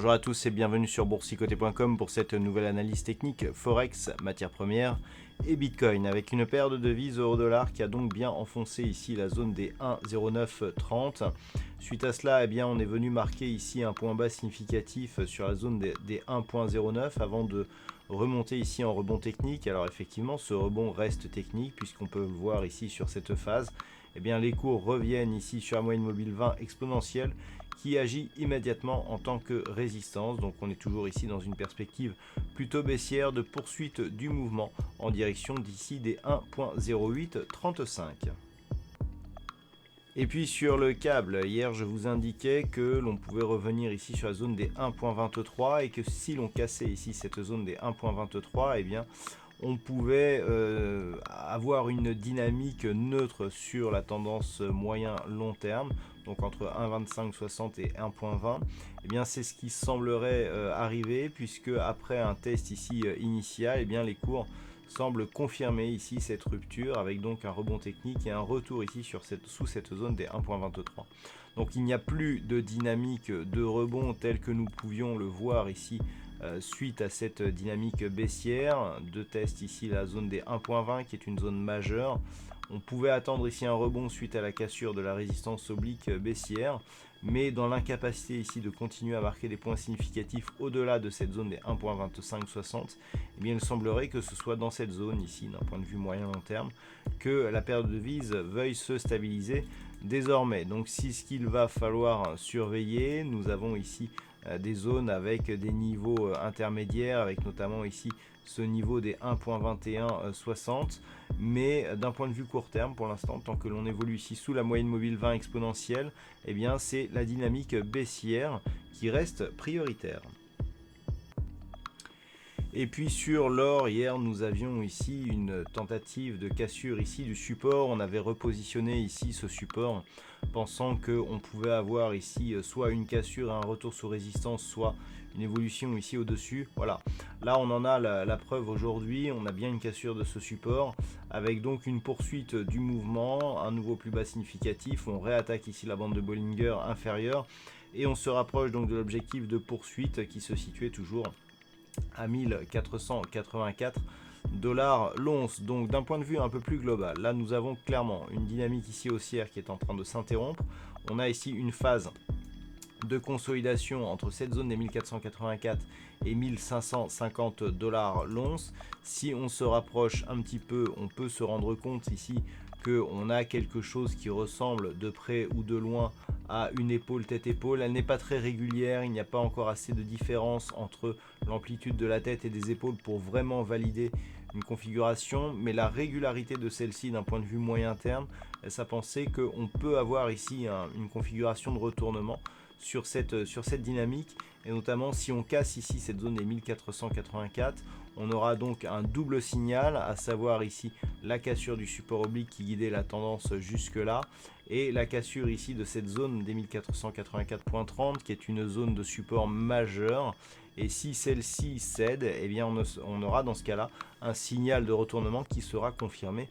Bonjour à tous et bienvenue sur boursicoté.com pour cette nouvelle analyse technique Forex, matières premières et Bitcoin avec une paire de devises euro-dollar qui a donc bien enfoncé ici la zone des 1,0930. Suite à cela, on est venu marquer ici un point bas significatif sur la zone des 1,09 avant de remonter ici en rebond technique. Alors effectivement, ce rebond reste technique puisqu'on peut le voir ici sur cette phase. Les cours reviennent ici sur la moyenne mobile 20 exponentielle qui agit immédiatement en tant que résistance. Donc on est toujours ici dans une perspective plutôt baissière de poursuite du mouvement en direction d'ici des 1.0835. Et puis sur le câble, hier je vous indiquais que l'on pouvait revenir ici sur la zone des 1.23 et que si l'on cassait ici cette zone des 1.23, on pouvait avoir une dynamique neutre sur la tendance moyen-long terme, donc entre 1,2560 et 1,20. C'est ce qui semblerait arriver, puisque après un test ici initial, les cours semblent confirmer ici cette rupture avec donc un rebond technique et un retour ici sous cette zone des 1,23. Donc il n'y a plus de dynamique de rebond tel que nous pouvions le voir ici suite à cette dynamique baissière de test ici la zone des 1.20 qui est une zone majeure. On pouvait attendre ici un rebond suite à la cassure de la résistance oblique baissière, mais dans l'incapacité ici de continuer à marquer des points significatifs au-delà de cette zone des 1.2560, il semblerait que ce soit dans cette zone ici d'un point de vue moyen-long terme que la paire de devises veuille se stabiliser désormais. Donc c'est ce qu'il va falloir surveiller. Nous avons ici des zones avec des niveaux intermédiaires, avec notamment ici ce niveau des 1.2160, mais d'un point de vue court terme pour l'instant, tant que l'on évolue ici sous la moyenne mobile 20 exponentielle, c'est la dynamique baissière qui reste prioritaire. Et puis sur l'or, hier nous avions ici une tentative de cassure ici du support. On avait repositionné ici ce support pensant qu'on pouvait avoir ici soit une cassure et un retour sous résistance, soit une évolution ici au-dessus. Voilà, là on en a la preuve aujourd'hui. On a bien une cassure de ce support avec donc une poursuite du mouvement, un nouveau plus bas significatif. On réattaque ici la bande de Bollinger inférieure et on se rapproche donc de l'objectif de poursuite qui se situait toujours à 1484 $ l'once. Donc d'un point de vue un peu plus global, là nous avons clairement une dynamique ici haussière qui est en train de s'interrompre. On a ici une phase de consolidation entre cette zone des 1484 et 1550 $ l'once. Si on se rapproche un petit peu, on peut se rendre compte ici qu'on a quelque chose qui ressemble de près ou de loin à une épaule tête-épaule. Elle n'est pas très régulière, il n'y a pas encore assez de différence entre l'amplitude de la tête et des épaules pour vraiment valider une configuration, mais la régularité de celle-ci d'un point de vue moyen terme laisse à penser qu'on peut avoir ici une configuration de retournement sur cette dynamique, et notamment si on casse ici cette zone des 1484, on aura donc un double signal, à savoir ici la cassure du support oblique qui guidait la tendance jusque là, et la cassure ici de cette zone des 1484.30 qui est une zone de support majeure. Et si celle-ci cède, on aura dans ce cas-là un signal de retournement qui sera confirmé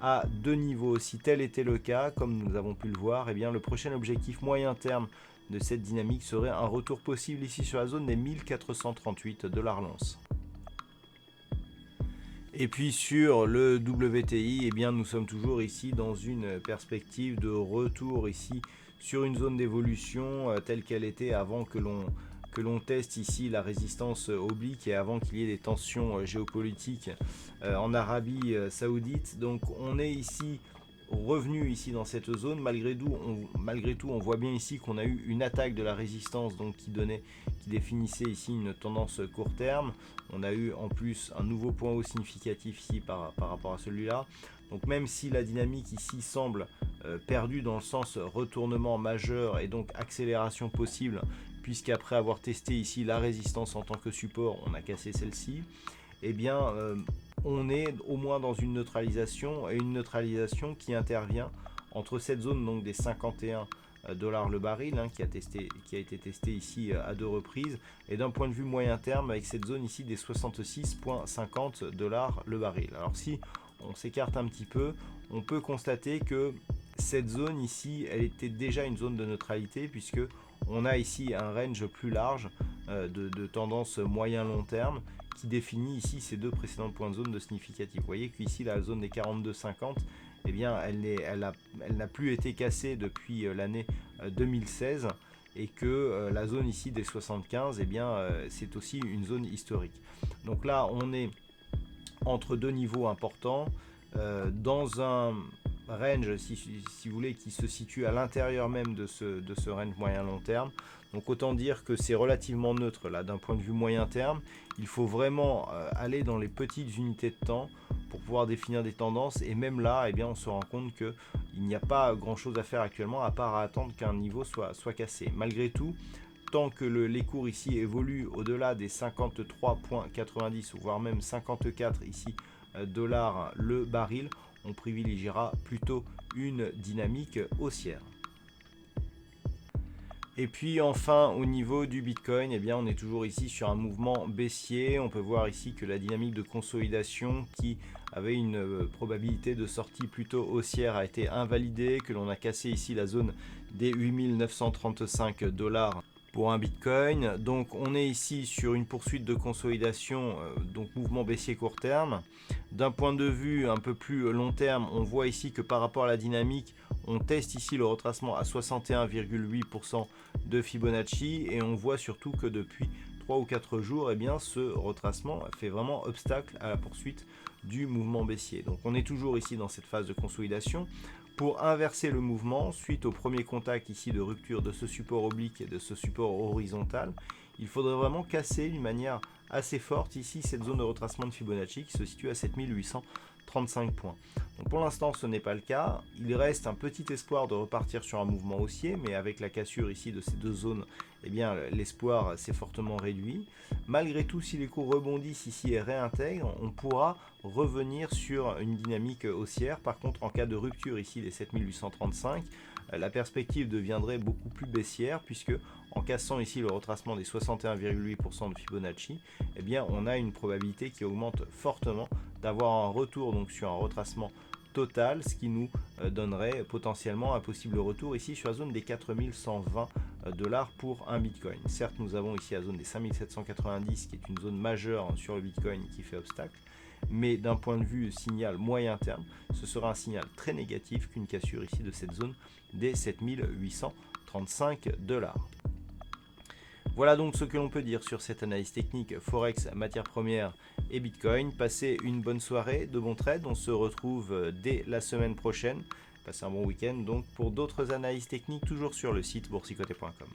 à deux niveaux. Si tel était le cas, comme nous avons pu le voir, le prochain objectif moyen terme de cette dynamique serait un retour possible ici sur la zone des 1438 $ l'once. Et puis sur le WTI, nous sommes toujours ici dans une perspective de retour ici sur une zone d'évolution telle qu'elle était avant que l'on teste ici la résistance oblique et avant qu'il y ait des tensions géopolitiques en Arabie Saoudite. Donc on est ici revenu ici dans cette zone. Malgré tout, on voit bien ici qu'on a eu une attaque de la résistance donc qui définissait ici une tendance court terme. On a eu en plus un nouveau point haut significatif ici par rapport à celui-là. Donc même si la dynamique ici semble perdue dans le sens retournement majeur et donc accélération possible, puisqu'après avoir testé ici la résistance en tant que support, on a cassé celle-ci, on est au moins dans une neutralisation, et une neutralisation qui intervient entre cette zone donc des 51 $ le baril qui a été testé ici à deux reprises, et d'un point de vue moyen terme avec cette zone ici des 66,50 $ le baril. Alors si on s'écarte un petit peu, on peut constater que cette zone ici, elle était déjà une zone de neutralité, puisque on a ici un range plus large de tendance moyen-long terme qui définit ici ces deux précédents points de zone de significatif. Vous voyez qu'ici la zone des 42,50, eh bien, elle n'a plus été cassée depuis l'année 2016 et que la zone ici des 75, eh bien, c'est aussi une zone historique. Donc là, on est entre deux niveaux importants dans un range, si vous voulez, qui se situe à l'intérieur même de ce range moyen-long terme. Donc autant dire que c'est relativement neutre là d'un point de vue moyen terme. Il faut vraiment aller dans les petites unités de temps pour pouvoir définir des tendances, et même là, eh bien, on se rend compte qu'il n'y a pas grand chose à faire actuellement à part à attendre qu'un niveau soit cassé. Malgré tout, tant que les cours ici évoluent au-delà des 53,90 voire même 54 ici dollars le baril, on privilégiera plutôt une dynamique haussière. Et puis enfin au niveau du Bitcoin, eh bien, on est toujours ici sur un mouvement baissier. On peut voir ici que la dynamique de consolidation qui avait une probabilité de sortie plutôt haussière a été invalidée, que l'on a cassé ici la zone des 8935 dollars pour un Bitcoin. Donc on est ici sur une poursuite de consolidation, donc mouvement baissier court terme. D'un point de vue un peu plus long terme, on voit ici que par rapport à la dynamique, on teste ici le retracement à 61,8% de Fibonacci, et on voit surtout que depuis 3 ou 4 jours, eh bien, ce retracement fait vraiment obstacle à la poursuite du mouvement baissier. Donc on est toujours ici dans cette phase de consolidation. Pour inverser le mouvement, suite au premier contact ici de rupture de ce support oblique et de ce support horizontal, il faudrait vraiment casser d'une manière assez forte ici cette zone de retracement de Fibonacci qui se situe à 7835 points. Donc pour l'instant ce n'est pas le cas, il reste un petit espoir de repartir sur un mouvement haussier, mais avec la cassure ici de ces deux zones, eh bien l'espoir s'est fortement réduit. Malgré tout, si les cours rebondissent ici et réintègrent, on pourra revenir sur une dynamique haussière. Par contre, en cas de rupture ici des 7835, la perspective deviendrait beaucoup plus baissière, puisque en cassant ici le retracement des 61,8% de Fibonacci, eh bien on a une probabilité qui augmente fortement d'avoir un retour donc sur un retracement total, ce qui nous donnerait potentiellement un possible retour ici sur la zone des 4120 dollars pour un Bitcoin. Certes, nous avons ici la zone des 5790 qui est une zone majeure sur le Bitcoin qui fait obstacle, mais d'un point de vue signal moyen terme, ce sera un signal très négatif qu'une cassure ici de cette zone des 7835 dollars. Voilà donc ce que l'on peut dire sur cette analyse technique Forex, matières premières et Bitcoin. Passez une bonne soirée, de bons trades. On se retrouve dès la semaine prochaine. Passez un bon week-end donc pour d'autres analyses techniques toujours sur le site boursicoté.com.